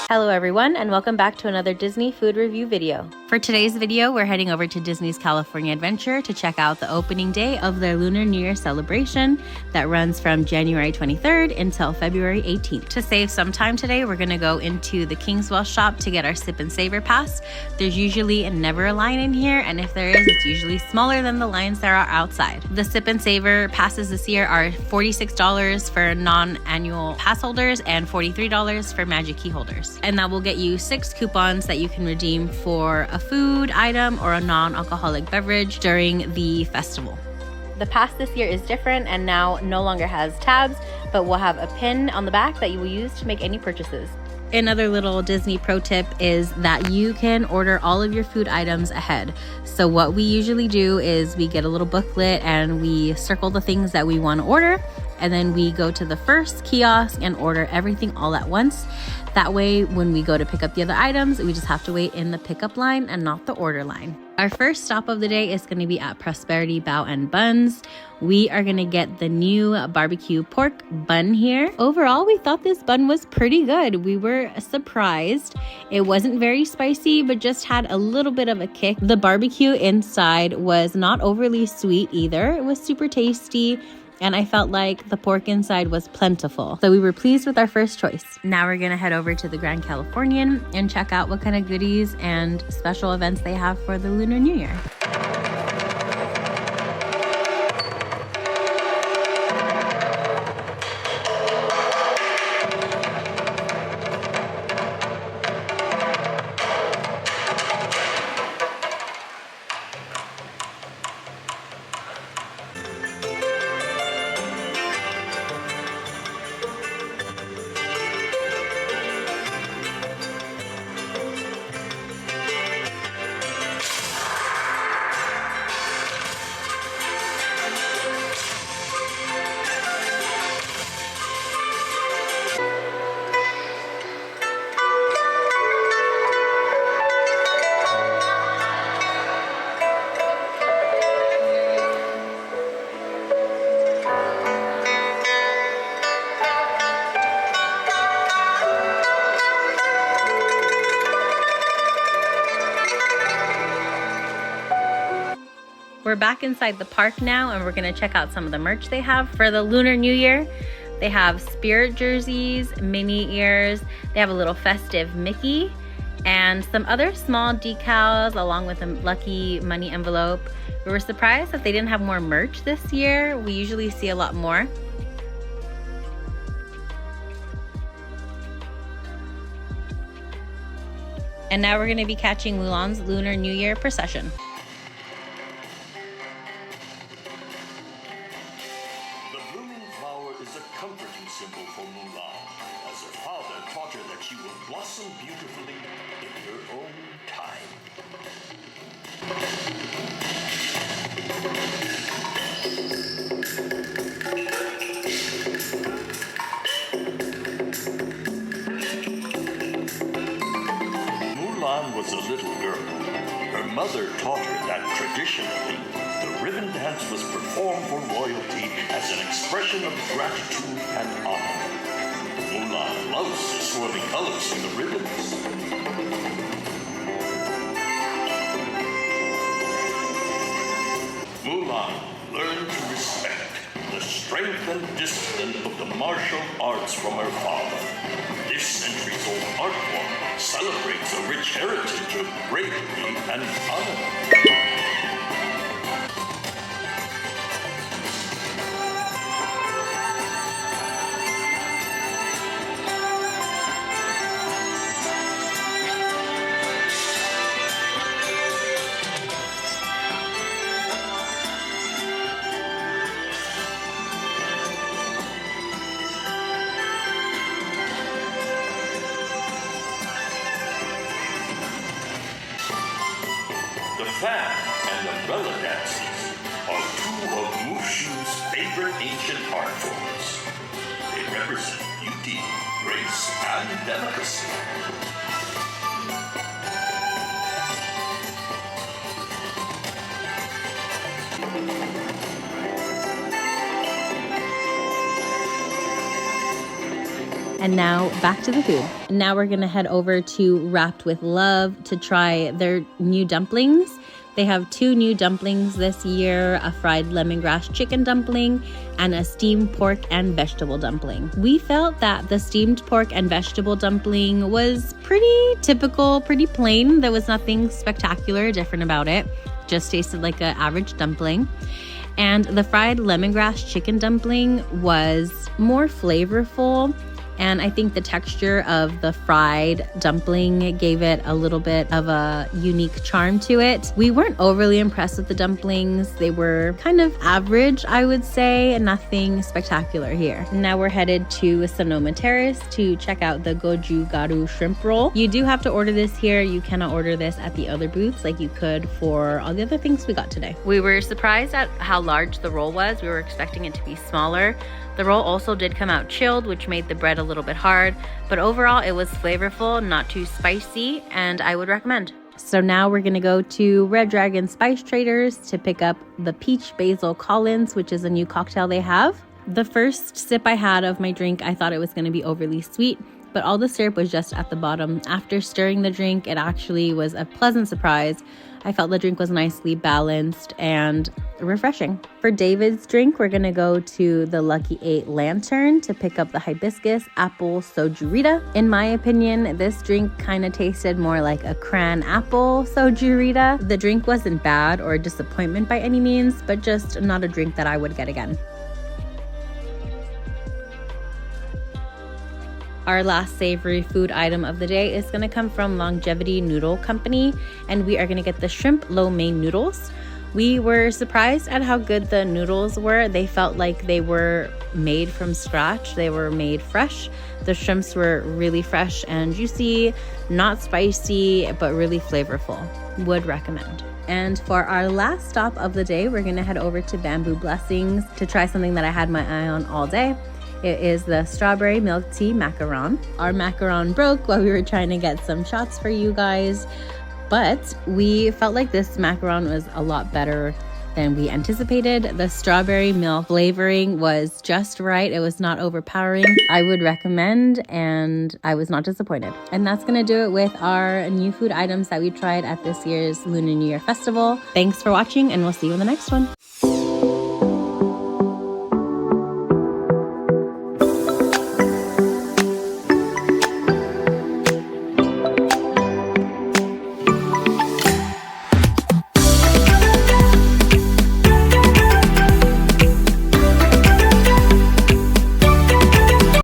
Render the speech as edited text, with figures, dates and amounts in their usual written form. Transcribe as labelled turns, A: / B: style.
A: Hello everyone, and welcome back to another Disney food review video. For today's video, we're heading over to Disney's California Adventure to check out the opening day of their Lunar New Year celebration that runs from January 23rd until February 18th. To save some time today, we're gonna go into the Kingswell shop to get our Sip and Savor pass. There's usually never a line in here, and if there is, it's usually smaller than the lines that are outside. The Sip and Savor passes this year are $46 for non-annual pass holders and $43 for Magic Key holders. And that will get you 6 coupons that you can redeem for a food item or a non-alcoholic beverage during the festival. The pass this year is different and now no longer has tabs, but will have a pin on the back that you will use to make any purchases. Another little Disney pro tip is that you can order all of your food items ahead. So what we usually do is we get a little booklet and we circle the things that we want to order, and then we go to the first kiosk and order everything all at once. That way, when we go to pick up the other items, we just have to wait in the pickup line and not the order line. Our first stop of the day is going to be at Prosperity Bao and Buns. We are going to get the new barbecue pork bun here. Overall, we thought this bun was pretty good. We were surprised. It wasn't very spicy, but just had a little bit of a kick. The barbecue inside was not overly sweet either. It was super tasty, and I felt like the pork inside was plentiful. So we were pleased with our first choice. Now we're gonna head over to the Grand Californian and check out what kind of goodies and special events they have for the Lunar New Year. We're back inside the park now, and we're gonna check out some of the merch they have for the Lunar New Year. They have spirit jerseys, mini ears, they have a little festive Mickey, and some other small decals along with a lucky money envelope. We were surprised that they didn't have more merch this year. We usually see a lot more. And now we're gonna be catching Mulan's Lunar New Year procession.
B: Is a comforting symbol for Mulan, as her father taught her that she will blossom beautifully in her own time. Mulan was a little girl. Her mother taught her that traditionally, the ribbon dance was performed for royalty as an expression of gratitude and honor. Mulan loves the swirling colors of the ribbons. Mulan learned to respect the strength and discipline of the martial arts from her father. This centuries-old art form celebrates a rich heritage of bravery and honor. The fan and umbrella dances are two of Mushu's favorite ancient art forms. They represent beauty, grace, and delicacy.
A: And now back to the food. Now we're gonna head over to Wrapped with Love to try their new dumplings. They have 2 new dumplings this year, a fried lemongrass chicken dumpling and a steamed pork and vegetable dumpling. We felt that the steamed pork and vegetable dumpling was pretty typical, pretty plain. There was nothing spectacular, different about it. Just tasted like an average dumpling. And the fried lemongrass chicken dumpling was more flavorful. And I think the texture of the fried dumpling gave it a little bit of a unique charm to it. We weren't overly impressed with the dumplings. They were kind of average, I would say, and nothing spectacular here. Now we're headed to Sonoma Terrace to check out the Goju Garu shrimp roll. You do have to order this here. You cannot order this at the other booths like you could for all the other things we got today. We were surprised at how large the roll was. We were expecting it to be smaller. The roll also did come out chilled, which made the bread a little bit hard, but overall it was flavorful, not too spicy, and I would recommend. So now we're gonna go to Red Dragon Spice Traders to pick up the Peach Basil Collins, which is a new cocktail they have. The first sip I had of my drink, I thought it was gonna be overly sweet, but all the syrup was just at the bottom. After stirring the drink, it actually was a pleasant surprise. I felt the drink was nicely balanced and refreshing. For David's drink, we're gonna go to the Lucky 8 Lantern to pick up the Hibiscus Apple Sojurita. In my opinion, this drink kind of tasted more like a cran apple Sojurita. The drink wasn't bad or a disappointment by any means, but just not a drink that I would get again. Our last savory food item of the day is going to come from Longevity Noodle Company, and we are going to get the shrimp lo mein noodles. We were surprised at how good the noodles were. They felt like they were made from scratch. They were made fresh. The shrimps were really fresh and juicy, not spicy, but really flavorful. Would recommend. And for our last stop of the day, we're going to head over to Bamboo Blessings to try something that I had my eye on all day. It is the strawberry milk tea macaron. Our macaron broke while we were trying to get some shots for you guys, but we felt like this macaron was a lot better than we anticipated. The strawberry milk flavoring was just right. It was not overpowering. I would recommend, and I was not disappointed. And that's gonna do it with our new food items that we tried at this year's Lunar New Year Festival. Thanks for watching, and we'll see you in the next one.